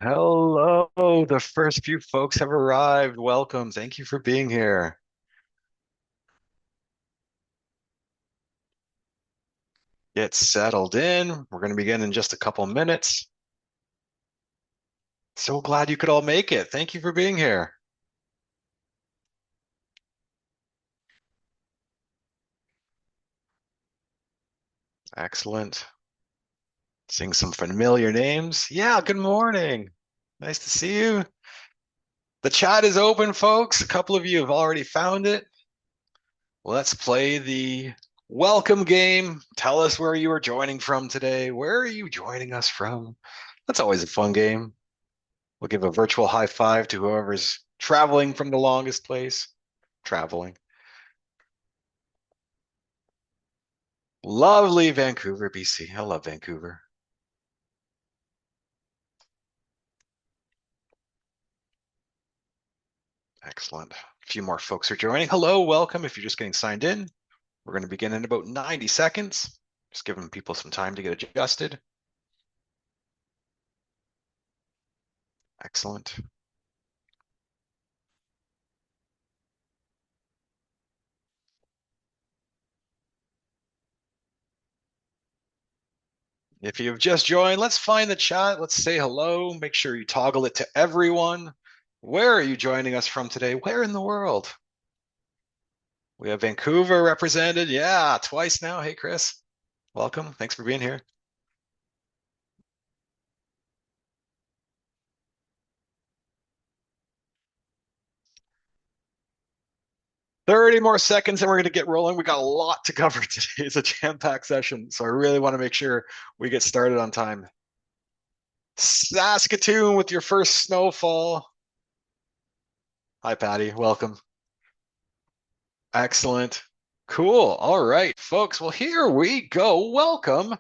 Hello, the first few folks have arrived. Welcome. Thank you for being here. Get settled in. We're going to begin in just a couple minutes. So glad you could all make it. Thank you for being here. Excellent. Seeing some familiar names. Yeah, good morning. Nice to see you. The chat is open, folks. A couple of you have already found it. Let's play the welcome game. Tell us where you are joining from today. Where are you joining us from? That's always a fun game. We'll give a virtual high five to whoever's traveling from the longest place. Traveling. Lovely Vancouver, BC. I love Vancouver. Excellent. A few more folks are joining. Hello, welcome. If you're just getting signed in, we're going to begin in about 90 seconds. Just giving people some time to get adjusted. Excellent. If you've just joined, let's find the chat. Let's say hello. Make sure you toggle it to everyone. Where are you joining us from today? Where in the world? We have Vancouver represented. Yeah, twice now. Hey, Chris. Welcome. Thanks for being here. 30 more seconds and we're going to get rolling. We got a lot to cover today. It's a jam-packed session, so I really want to make sure we get started on time. Saskatoon with your first snowfall. Hi, Patty. Welcome. Excellent. Cool. All right, folks. Well, here we go. Welcome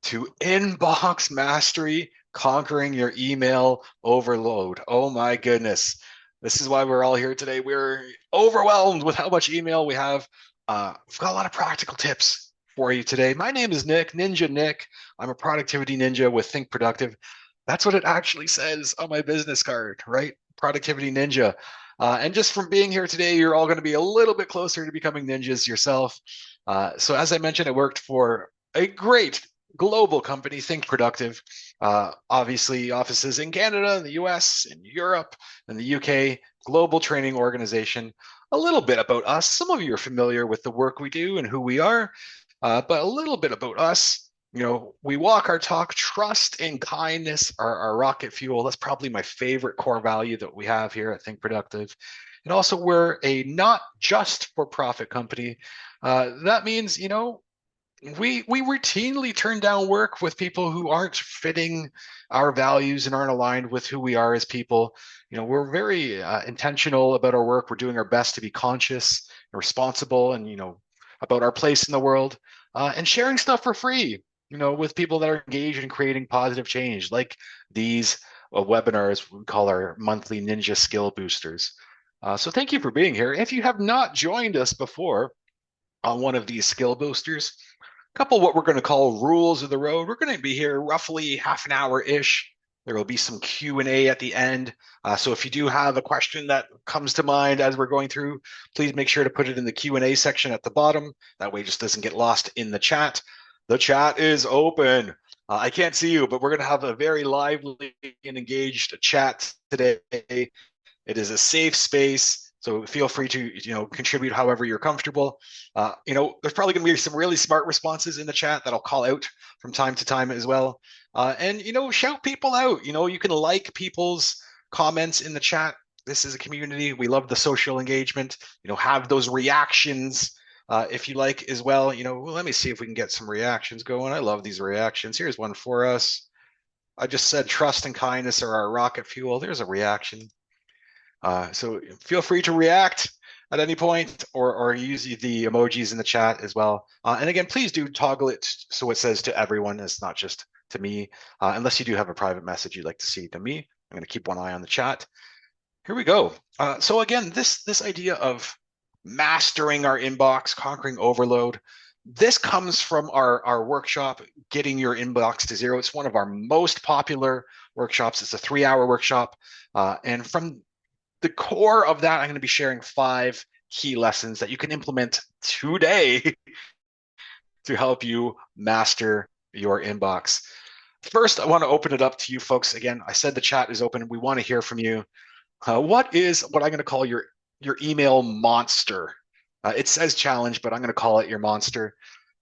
to Inbox Mastery, conquering your email overload. Oh my goodness. This is why we're all here today. We're overwhelmed with how much email we have. We've got a lot of practical tips for you today. My name is Nick, Ninja Nick. I'm a productivity ninja with Think Productive. That's what it actually says on my business card, right? Productivity Ninja. And just from being here today, you're all going to be a little bit closer to becoming ninjas yourself. So as I mentioned, I worked for a great global company, Think Productive. Obviously, offices in Canada, in the US, in Europe, in the UK, global training organization. A little bit about us. Some of you are familiar with the work we do and who we are, but a little bit about us. You know, we walk our talk. Trust and kindness are our rocket fuel. That's probably my favorite core value that we have here at Think Productive. And also, we're a not just for profit company. That means, you know, we routinely turn down work with people who aren't fitting our values and aren't aligned with who we are as people. You know, we're very intentional about our work. We're doing our best to be conscious and responsible, and you know, about our place in the world, and sharing stuff for free. You know, with people that are engaged in creating positive change, like these webinars we call our monthly Ninja Skill Boosters. So thank you for being here. If you have not joined us before on one of these skill boosters, couple what we're going to call rules of the road. We're going to be here roughly half an hour-ish. There will be some Q&A at the end. So if you do have a question that comes to mind as we're going through, please make sure to put it in the Q&A section at the bottom. That way it just doesn't get lost in the chat. The chat is open. I can't see you, but we're going to have a very lively and engaged chat today. It is a safe space, so feel free to contribute however you're comfortable. There's probably going to be some really smart responses in the chat that I'll call out from time to time as well. And shout people out. You can like people's comments in the chat. This is a community. We love the social engagement. Have those reactions if you like as well. Let me see if we can get some reactions going. I love these reactions. Here's one for us. I just said trust and kindness are our rocket fuel. There's a reaction. So feel free to react at any point or use the emojis in the chat as well. And again, please do toggle it so it says to everyone. It's not just to me, unless you do have a private message you'd like to see to me. I'm going to keep one eye on the chat. Here we go. So again, this idea of mastering our inbox, conquering overload, This comes from our workshop, Getting Your Inbox to Zero. It's one of our most popular workshops. It's a 3-hour workshop. And from the core of that, I'm going to be sharing 5 key lessons that you can implement today to help you master your inbox. First, I want to open it up to you folks. Again, I said the chat is open. We want to hear from you. What is what I'm going to call your email monster? It says challenge, but I'm going to call it your monster.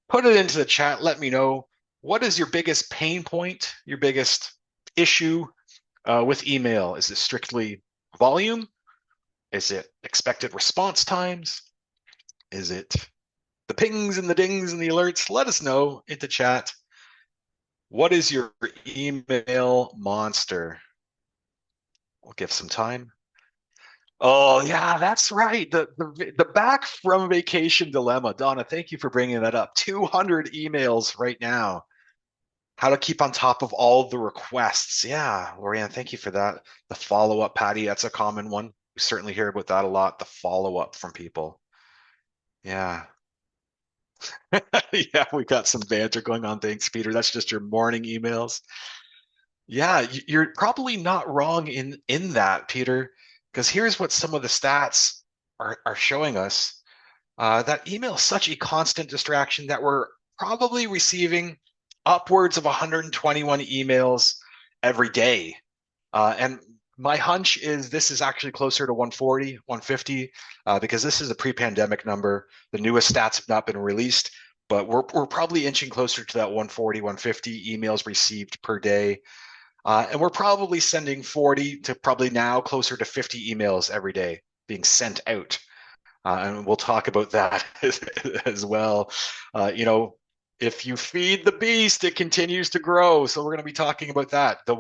Put it into the chat. Let me know, what is your biggest pain point, your biggest issue with email? Is it strictly volume? Is it expected response times? Is it the pings and the dings and the alerts? Let us know in the chat. What is your email monster? We'll give some time. Oh yeah, that's right. The back from vacation dilemma. Donna, thank you for bringing that up. 200 emails right now. How to keep on top of all the requests. Yeah, Lorianne, thank you for that. The follow-up, Patty, that's a common one. We certainly hear about that a lot, the follow-up from people. Yeah. Yeah, we got some banter going on. Thanks, Peter. That's just your morning emails. Yeah, you're probably not wrong in that, Peter, because here's what some of the stats are showing us. That email is such a constant distraction that we're probably receiving upwards of 121 emails every day. And my hunch is this is actually closer to 140, 150, because this is a pre-pandemic number. The newest stats have not been released, but we're probably inching closer to that 140, 150 emails received per day. And we're probably sending 40 to probably now closer to 50 emails every day being sent out. And we'll talk about that as well. If you feed the beast, it continues to grow. So we're going to be talking about that. The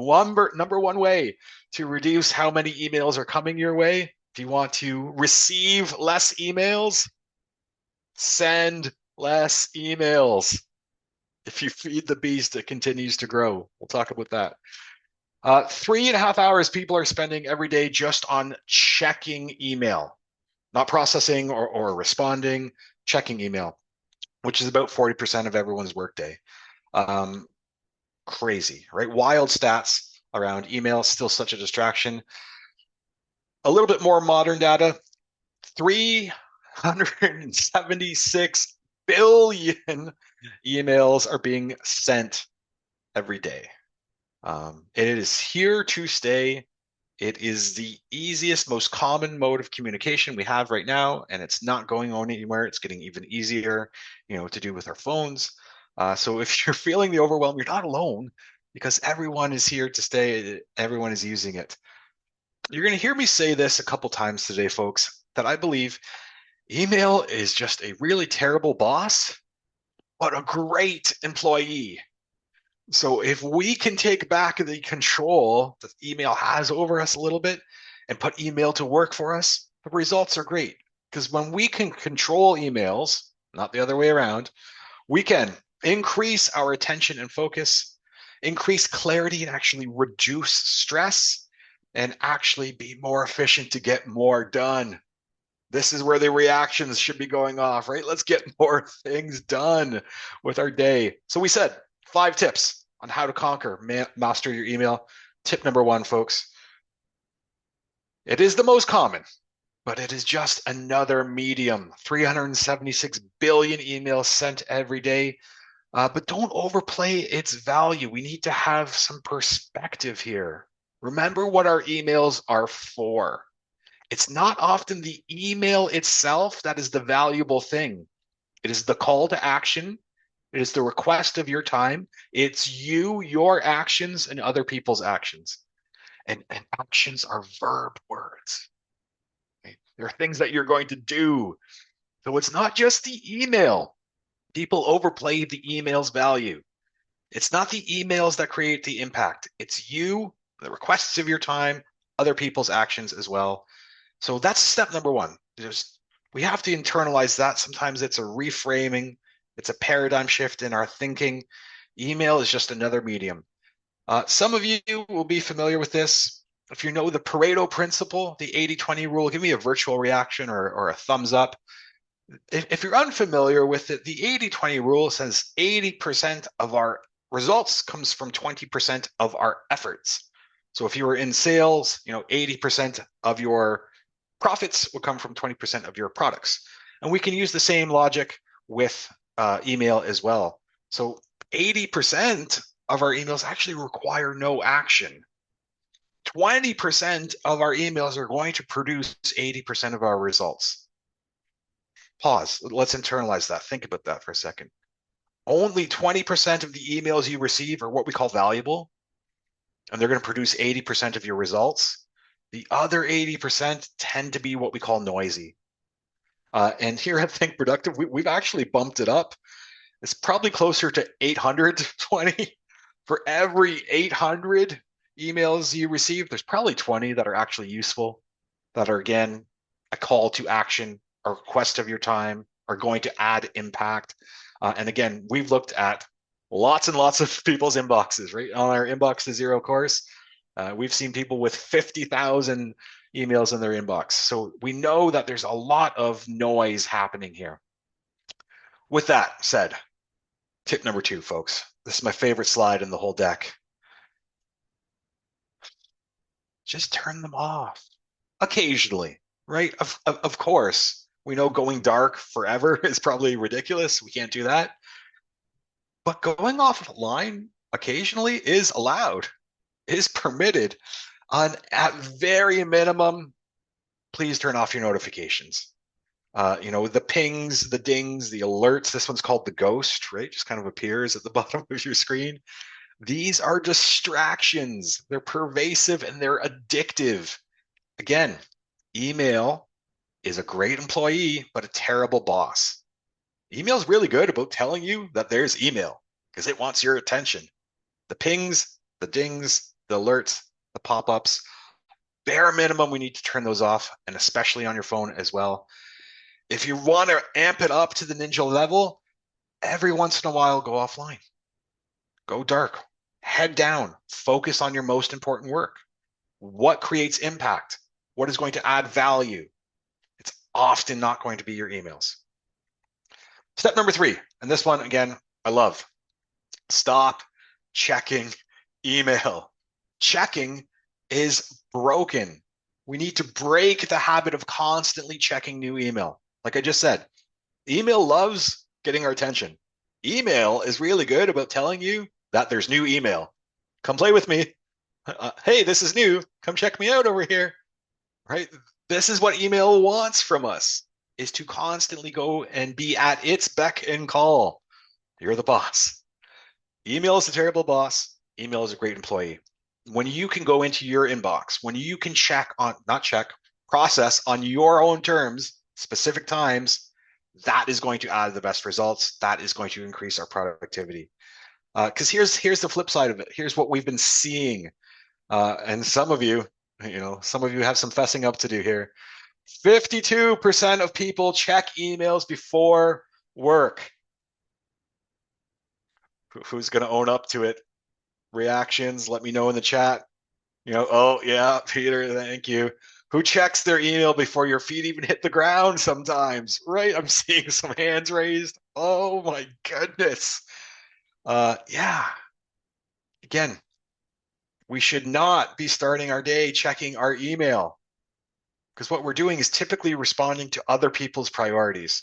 number one way to reduce how many emails are coming your way, if you want to receive less emails, send less emails. If you feed the beast, it continues to grow. We'll talk about that. 3.5 hours people are spending every day just on checking email, not processing or responding, checking email, which is about 40% of everyone's workday. Crazy, right? Wild stats around email, still such a distraction. A little bit more modern data, 376 billion emails are being sent every day. It is here to stay. It is the easiest, most common mode of communication we have right now, and it's not going on anywhere. It's getting even easier, to do with our phones. So if you're feeling the overwhelm, you're not alone, because everyone is here to stay. Everyone is using it. You're going to hear me say this a couple times today, folks, that I believe email is just a really terrible boss, but a great employee. So if we can take back the control that email has over us a little bit and put email to work for us, the results are great. Because when we can control emails, not the other way around, we can increase our attention and focus, increase clarity, and actually reduce stress, and actually be more efficient to get more done. This is where the reactions should be going off, right? Let's get more things done with our day. So we said 5 tips on how to conquer, master your email. Tip number 1, folks. It is the most common, but it is just another medium. 376 billion emails sent every day. But don't overplay its value. We need to have some perspective here. Remember what our emails are for. It's not often the email itself that is the valuable thing. It is the call to action. It is the request of your time. It's you, your actions, and other people's actions. And actions are verb words. Okay? There are things that you're going to do. So it's not just the email. People overplay the email's value. It's not the emails that create the impact. It's you, the requests of your time, other people's actions as well. So that's step number 1. We have to internalize that. Sometimes it's a reframing. It's a paradigm shift in our thinking. Email is just another medium. Some of you will be familiar with this. If you know the Pareto principle, the 80-20 rule, give me a virtual reaction or a thumbs up. If you're unfamiliar with it, the 80-20 rule says 80% of our results comes from 20% of our efforts. So if you were in sales, 80% of your profits would come from 20% of your products. And we can use the same logic with email as well. So 80% of our emails actually require no action. 20% of our emails are going to produce 80% of our results. Pause. Let's internalize that. Think about that for a second. Only 20% of the emails you receive are what we call valuable, and they're going to produce 80% of your results. The other 80% tend to be what we call noisy. And here at Think Productive, we've actually bumped it up. It's probably closer to 820. For every 800 emails you receive, there's probably 20 that are actually useful, that are, again, a call to action, a request of your time, are going to add impact. And again, we've looked at lots and lots of people's inboxes, right? On our Inbox to Zero course, we've seen people with 50,000 emails in their inbox. So we know that there's a lot of noise happening here. With that said, tip number 2, folks. This is my favorite slide in the whole deck. Just turn them off occasionally, right? Of course, we know going dark forever is probably ridiculous. We can't do that. But going offline occasionally is allowed, is permitted. At very minimum, please turn off your notifications. The pings, the dings, the alerts. This one's called the ghost, right? Just kind of appears at the bottom of your screen. These are distractions. They're pervasive and they're addictive. Again, email is a great employee, but a terrible boss. Email's really good about telling you that there's email because it wants your attention. The pings, the dings, the alerts, the pop-ups, bare minimum, we need to turn those off, and especially on your phone as well. If you want to amp it up to the ninja level, every once in a while, go offline. Go dark. Head down. Focus on your most important work. What creates impact? What is going to add value? It's often not going to be your emails. Step number 3, and this one, again, I love. Stop checking email. Checking is broken. We need to break the habit of constantly checking new email. Like I just said, email loves getting our attention. Email is really good about telling you that there's new email. Come play with me. Hey, this is new. Come check me out over here. Right? This is what email wants from us, is to constantly go and be at its beck and call. You're the boss. Email is a terrible boss. Email is a great employee. When you can go into your inbox, when you can process on your own terms, specific times, that is going to add the best results. That is going to increase our productivity. Because here's the flip side of it. Here's what we've been seeing. And some of you have some fessing up to do here. 52% of people check emails before work. Who's going to own up to it? Reactions, let me know in the chat. Oh yeah, Peter, thank you. Who checks their email before your feet even hit the ground sometimes, right? I'm seeing some hands raised. Oh my goodness. Yeah. Again, we should not be starting our day checking our email, because what we're doing is typically responding to other people's priorities.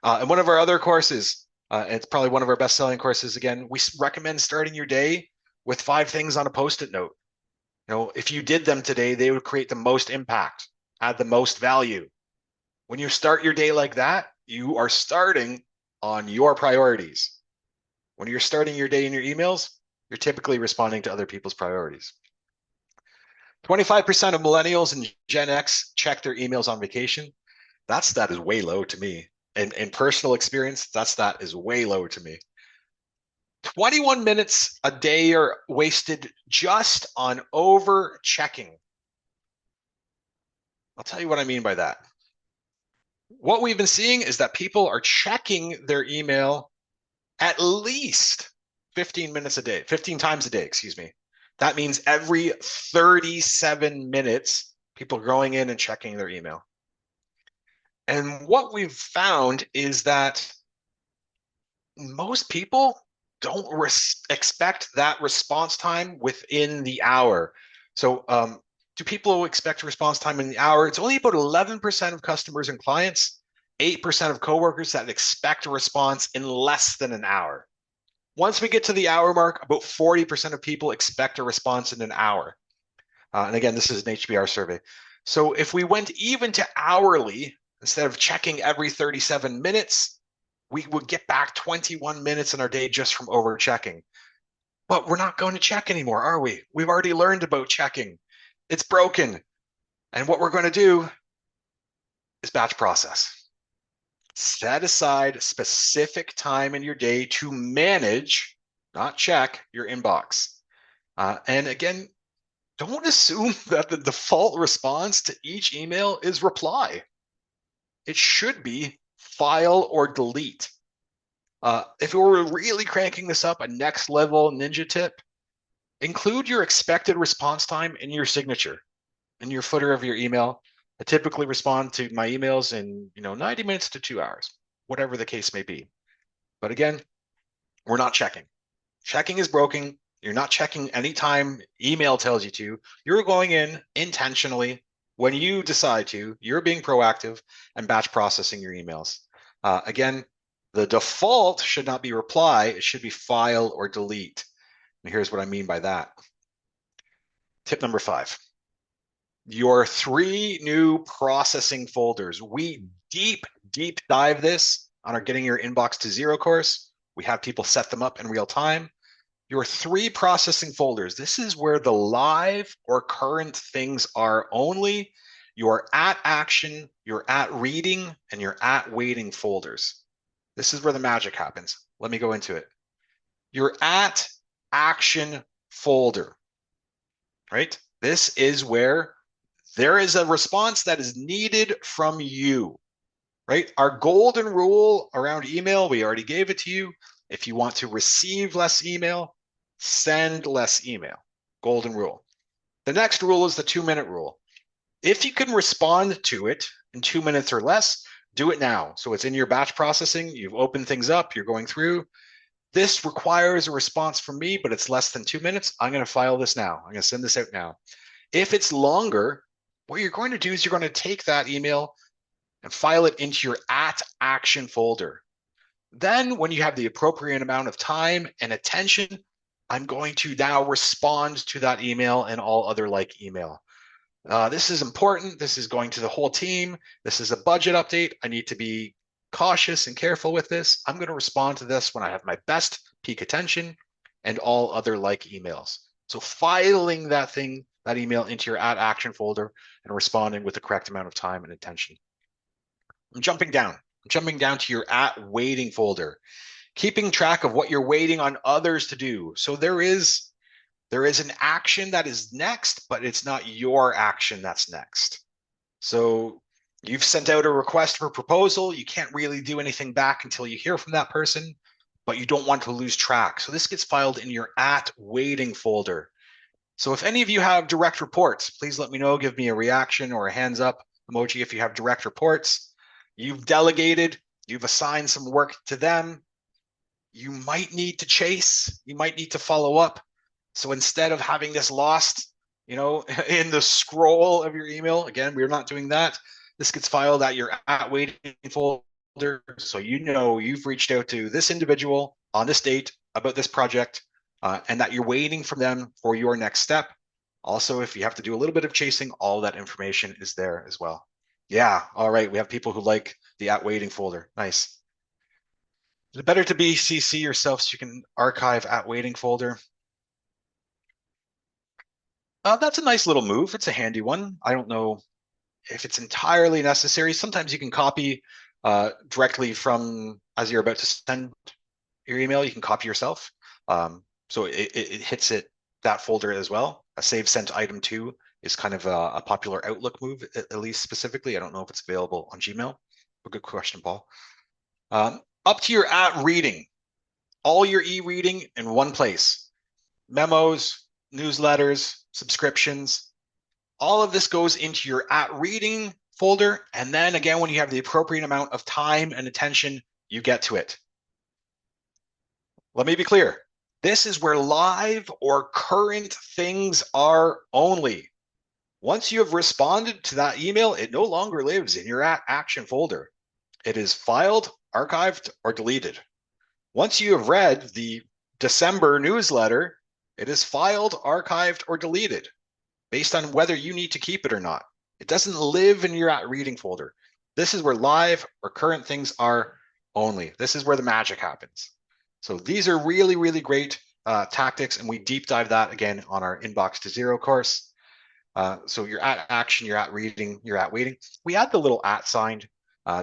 And one of our other courses, it's probably one of our best-selling courses, again, we recommend starting your day with 5 things on a Post-it note. If you did them today, they would create the most impact, add the most value. When you start your day like that, you are starting on your priorities. When you're starting your day in your emails, you're typically responding to other people's priorities. 25% of millennials and Gen X check their emails on vacation. That stat is way low to me. And in personal experience, that stat is way low to me. 21 minutes a day are wasted just on over checking. I'll tell you what I mean by that. What we've been seeing is that people are checking their email at least 15 times a day, excuse me. That means every 37 minutes, people are going in and checking their email. And what we've found is that most people don't expect that response time within the hour. So do people expect response time in the hour? It's only about 11% of customers and clients, 8% of coworkers that expect a response in less than an hour. Once we get to the hour mark, about 40% of people expect a response in an hour. And again, this is an HBR survey. So if we went even to hourly, instead of checking every 37 minutes, we would get back 21 minutes in our day just from over checking. But we're not going to check anymore, are we? We've already learned about checking. It's broken. And what we're going to do is batch process. Set aside specific time in your day to manage, not check, your inbox. And again, don't assume that the default response to each email is reply. It should be file or delete. If we were really cranking this up, a next level ninja tip, include your expected response time in your signature, in your footer of your email. I typically respond to my emails in 90 minutes to 2 hours, whatever the case may be. But again, we're not checking. Checking is broken. You're not checking anytime email tells you to. You're going in intentionally when you decide to. You're being proactive and batch processing your emails. Again, the default should not be reply. It should be file or delete. And here's what I mean by that. Tip number 5. Your 3 new processing folders. We deep dive this on our Getting Your Inbox to Zero course. We have people set them up in real time. Your 3 processing folders. This is where the live or current things are only. Your at action, your at reading, and your at waiting folders. This is where the magic happens. Let me go into it. Your at action folder, right? This is where there is a response that is needed from you, right? Our golden rule around email, we already gave it to you. If you want to receive less email, send less email. Golden rule. The next rule is the 2-minute rule. If you can respond to it in 2 minutes or less, do it now. So it's in your batch processing. You've opened things up. You're going through. This requires a response from me, but it's less than 2 minutes. I'm going to file this now. I'm going to send this out now. If it's longer, what you're going to do is you're going to take that email and file it into your at action folder. Then when you have the appropriate amount of time and attention, I'm going to now respond to that email and all other like email. This is important. This is going to the whole team. This is a budget update. I need to be cautious and careful with this. I'm going to respond to this when I have my best peak attention and all other like emails. So filing that email into your at action folder and responding with the correct amount of time and attention. I'm jumping down to your at waiting folder, keeping track of what you're waiting on others to do. So there is an action that is next, but it's not your action that's next. So you've sent out a request for proposal. You can't really do anything back until you hear from that person, but you don't want to lose track. So this gets filed in your at waiting folder. So if any of you have direct reports, please let me know. Give me a reaction or a hands up emoji if you have direct reports. You've delegated, you've assigned some work to them. You might need to chase, you might need to follow up. So instead of having this lost, in the scroll of your email, again, we're not doing that. This gets filed at your at waiting folder. So you've reached out to this individual on this date about this project, and that you're waiting for them for your next step. Also, if you have to do a little bit of chasing, all that information is there as well. Yeah, all right. We have people who like the at waiting folder. Nice. Is it better to BCC yourself so you can archive at waiting folder? That's a nice little move. It's a handy one. I don't know if it's entirely necessary. Sometimes you can copy directly from, as you're about to send your email, you can copy yourself. So it hits that folder as well. A save sent item to is kind of a popular Outlook move, at least specifically. I don't know if it's available on Gmail. But good question, Paul. Up to your at reading. All your e-reading in one place. Memos, newsletters, subscriptions. All of this goes into your at reading folder. And then again, when you have the appropriate amount of time and attention, you get to it. Let me be clear. This is where live or current things are only. Once you have responded to that email, it no longer lives in your action folder. It is filed, archived, or deleted. Once you have read the December newsletter, it is filed, archived, or deleted based on whether you need to keep it or not. It doesn't live in your reading folder. This is where live or current things are only. This is where the magic happens. So these are really, really great tactics, and we deep dive that again on our Inbox to Zero course. So you're at action, you're at reading, you're at waiting. We add the little @ sign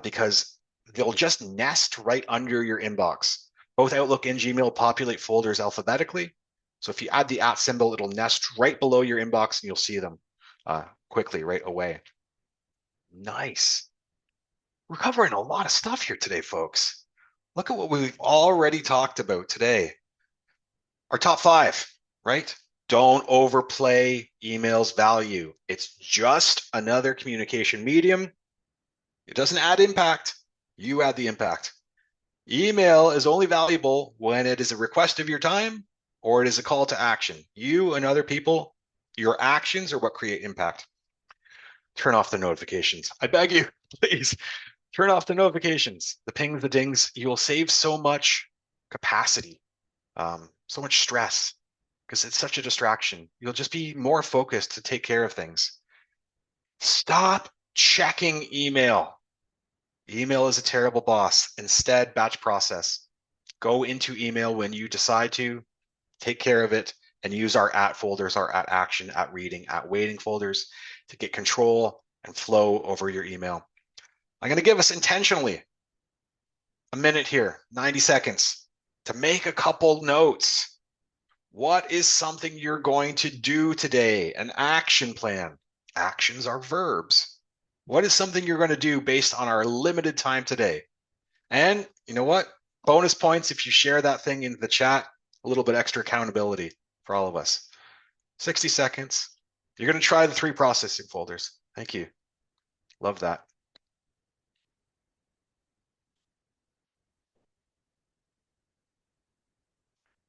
because they'll just nest right under your inbox. Both Outlook and Gmail populate folders alphabetically. So if you add the @ symbol, it'll nest right below your inbox and you'll see them quickly right away. Nice. We're covering a lot of stuff here today, folks. Look at what we've already talked about today. Our top 5, right? Don't overplay email's value. It's just another communication medium. It doesn't add impact. You add the impact. Email is only valuable when it is a request of your time or it is a call to action. You and other people, your actions are what create impact. Turn off the notifications. I beg you, please. Turn off the notifications, the pings, the dings. You will save so much capacity, so much stress, because it's such a distraction. You'll just be more focused to take care of things. Stop checking email. Email is a terrible boss. Instead, batch process. Go into email when you decide to, take care of it, and use our @ folders, our @ action, @ reading, @ waiting folders to get control and flow over your email. I'm going to give us intentionally a minute here, 90 seconds, to make a couple notes. What is something you're going to do today? An action plan. Actions are verbs. What is something you're going to do based on our limited time today? And you know what? Bonus points if you share that thing in the chat, a little bit extra accountability for all of us. 60 seconds. You're going to try the 3 processing folders. Thank you. Love that.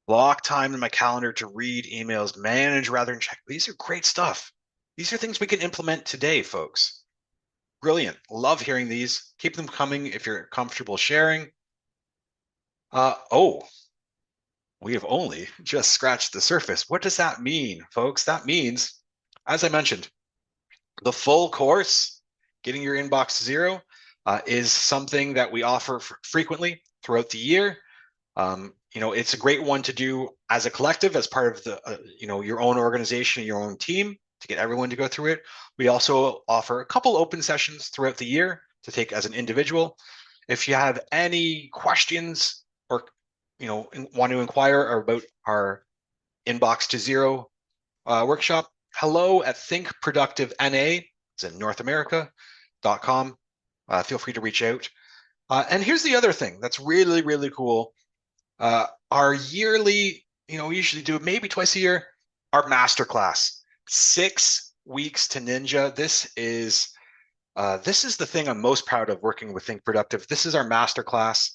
Block time in my calendar to read emails, manage rather than check. These are great stuff. These are things we can implement today, folks. Brilliant. Love hearing these. Keep them coming if you're comfortable sharing. We have only just scratched the surface. What does that mean, folks? That means, as I mentioned, the full course, getting your inbox to zero, is something that we offer frequently throughout the year. It's a great one to do as a collective, as part of the, your own organization, your own team, to get everyone to go through it. We also offer a couple open sessions throughout the year to take as an individual. If you have any questions or, want to inquire about our Inbox to Zero workshop, hello@thinkproductivena, it's in North America.com. Feel free to reach out. And here's the other thing that's really, really cool. Our yearly, we usually do it maybe twice a year, our masterclass, 6 weeks to Ninja. This is the thing I'm most proud of working with Think Productive. This is our masterclass.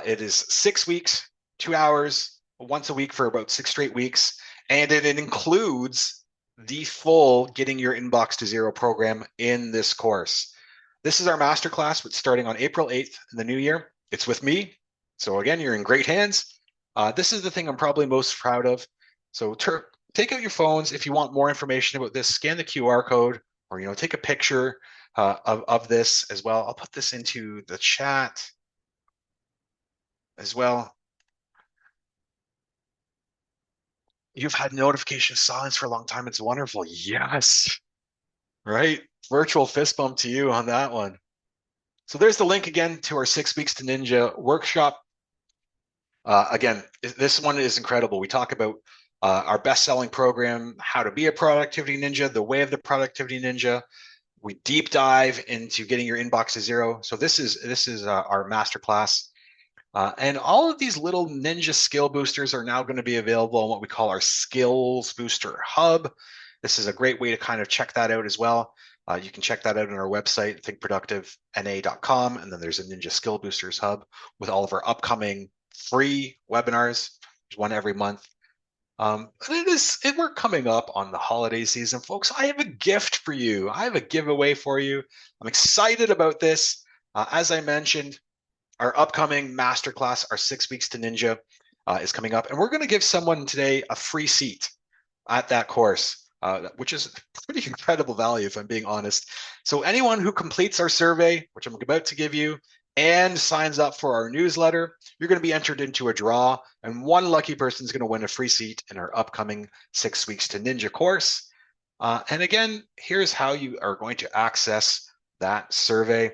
It is 6 weeks, 2 hours, once a week for about 6 straight weeks. And it includes the full Getting Your Inbox to Zero program in this course. This is our masterclass, starting on April 8th in the new year. It's with me. So again, you're in great hands. This is the thing I'm probably most proud of. So take out your phones. If you want more information about this, scan the QR code or, take a picture of this as well. I'll put this into the chat as well. You've had notification silence for a long time. It's wonderful. Yes. Right. Virtual fist bump to you on that one. So there's the link again to our 6 weeks to Ninja workshop. Again, this one is incredible. We talk about our best-selling program, How to Be a Productivity Ninja, the Way of the Productivity Ninja. We deep dive into getting your inbox to zero. So this is our masterclass. And all of these little ninja skill boosters are now going to be available on what we call our Skills Booster Hub. This is a great way to kind of check that out as well. You can check that out on our website, thinkproductivena.com, and then there's a Ninja Skill Boosters hub with all of our upcoming free webinars. There's one every month. We're coming up on the holiday season, folks. I have a gift for you. I have a giveaway for you. I'm excited about this. As I mentioned, our upcoming masterclass, our 6 Weeks to Ninja, is coming up, and we're going to give someone today a free seat at that course, which is pretty incredible value, if I'm being honest. So anyone who completes our survey, which I'm about to give you, and signs up for our newsletter, you're going to be entered into a draw, and one lucky person is going to win a free seat in our upcoming 6 Weeks to Ninja course. And again, here's how you are going to access that survey.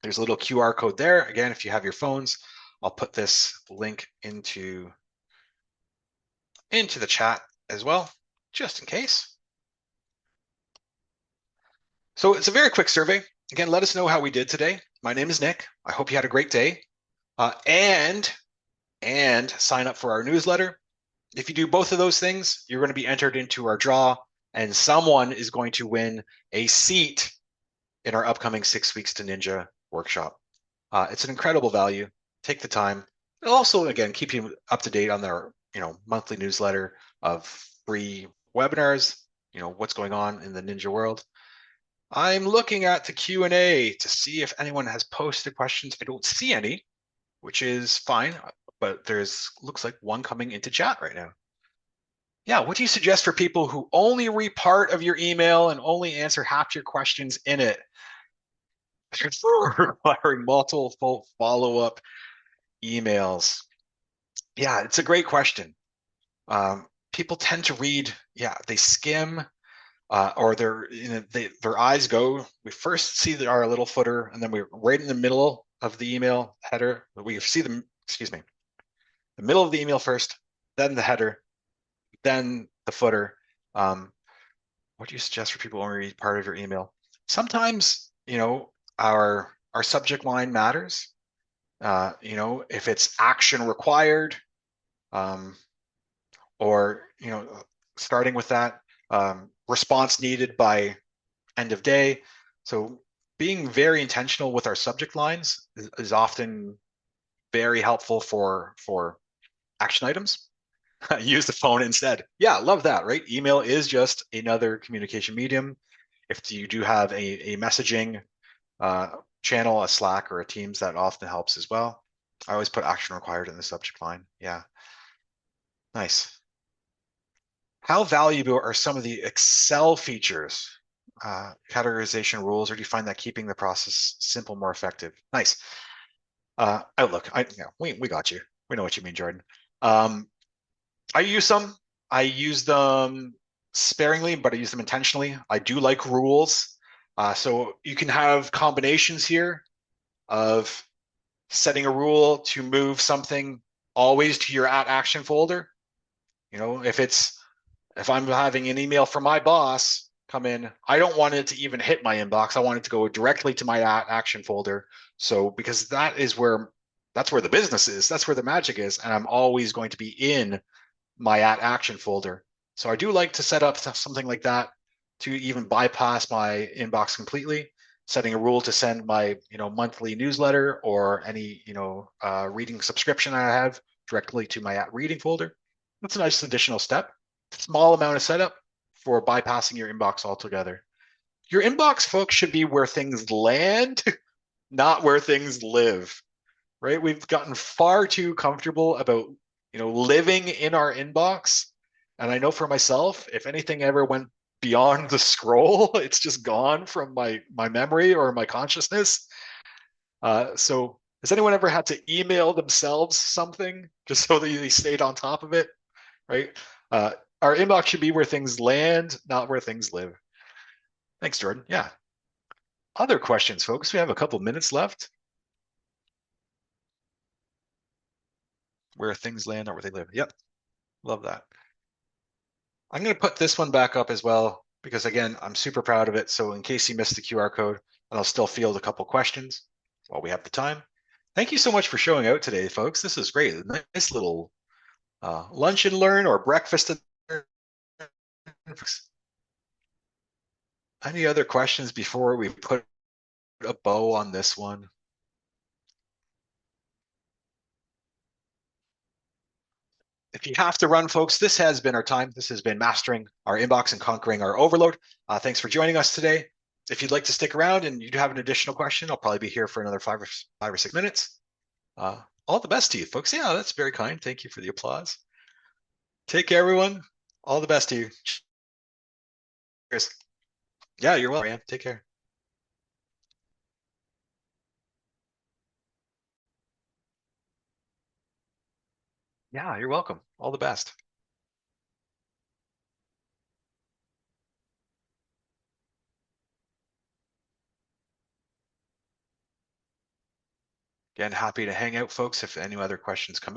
There's a little QR code there. Again, if you have your phones, I'll put this link into the chat as well, just in case. So it's a very quick survey. Again, let us know how we did today. My name is Nick. I hope you had a great day. And sign up for our newsletter. If you do both of those things, you're going to be entered into our draw, and someone is going to win a seat in our upcoming 6 Weeks to Ninja workshop. It's an incredible value. Take the time. It'll also, again, keep you up to date on their monthly newsletter of free webinars, what's going on in the ninja world. I'm looking at the Q&A to see if anyone has posted questions. I don't see any, which is fine, but looks like one coming into chat right now. Yeah, what do you suggest for people who only read part of your email and only answer half your questions in it? Requiring multiple follow-up emails. Yeah, it's a great question. People tend to read, they skim, or their eyes go. We first see our little footer, and then we're right in the middle of the email header. We see the middle of the email first, then the header, then the footer. What do you suggest for people when we read part of your email? Sometimes, our subject line matters. If it's action required, or starting with that, response needed by end of day. So being very intentional with our subject lines is often very helpful for action items. Use the phone instead. Yeah, love that, right? Email is just another communication medium. If you do have a messaging channel, a Slack or a Teams, that often helps as well. I always put action required in the subject line. Yeah. Nice. How valuable are some of the Excel features, categorization rules, or do you find that keeping the process simple more effective? Nice. Outlook, we got you. We know what you mean, Jordan. I use some. I use them sparingly, but I use them intentionally. I do like rules. So you can have combinations here of setting a rule to move something always to your @action folder. If I'm having an email from my boss come in, I don't want it to even hit my inbox. I want it to go directly to my @action folder. So because that's where the business is, that's where the magic is, and I'm always going to be in my @action folder. So I do like to set up something like that to even bypass my inbox completely, setting a rule to send my monthly newsletter or any reading subscription I have directly to my @reading folder. That's a nice additional step. Small amount of setup for bypassing your inbox altogether. Your inbox, folks, should be where things land, not where things live, right? We've gotten far too comfortable about living in our inbox. And I know for myself, if anything ever went beyond the scroll, it's just gone from my memory or my consciousness. So has anyone ever had to email themselves something just so that they stayed on top of it, right? Our inbox should be where things land, not where things live. Thanks, Jordan. Yeah. Other questions, folks? We have a couple minutes left. Where things land, not where they live. Yep. Love that. I'm going to put this one back up as well, because again, I'm super proud of it. So in case you missed the QR code, I'll still field a couple questions while we have the time. Thank you so much for showing out today, folks. This is great. A nice little lunch and learn or breakfast. Any other questions before we put a bow on this one? If you have to run, folks, this has been our time. This has been mastering our inbox and conquering our overload. Thanks for joining us today. If you'd like to stick around and you have an additional question, I'll probably be here for another 5 or 6 minutes. All the best to you, folks. Yeah, that's very kind. Thank you for the applause. Take care, everyone. All the best to you. Cheers. Yeah, you're welcome, man. Take care. Yeah, you're welcome. All the best. Again, happy to hang out, folks. If any other questions come in.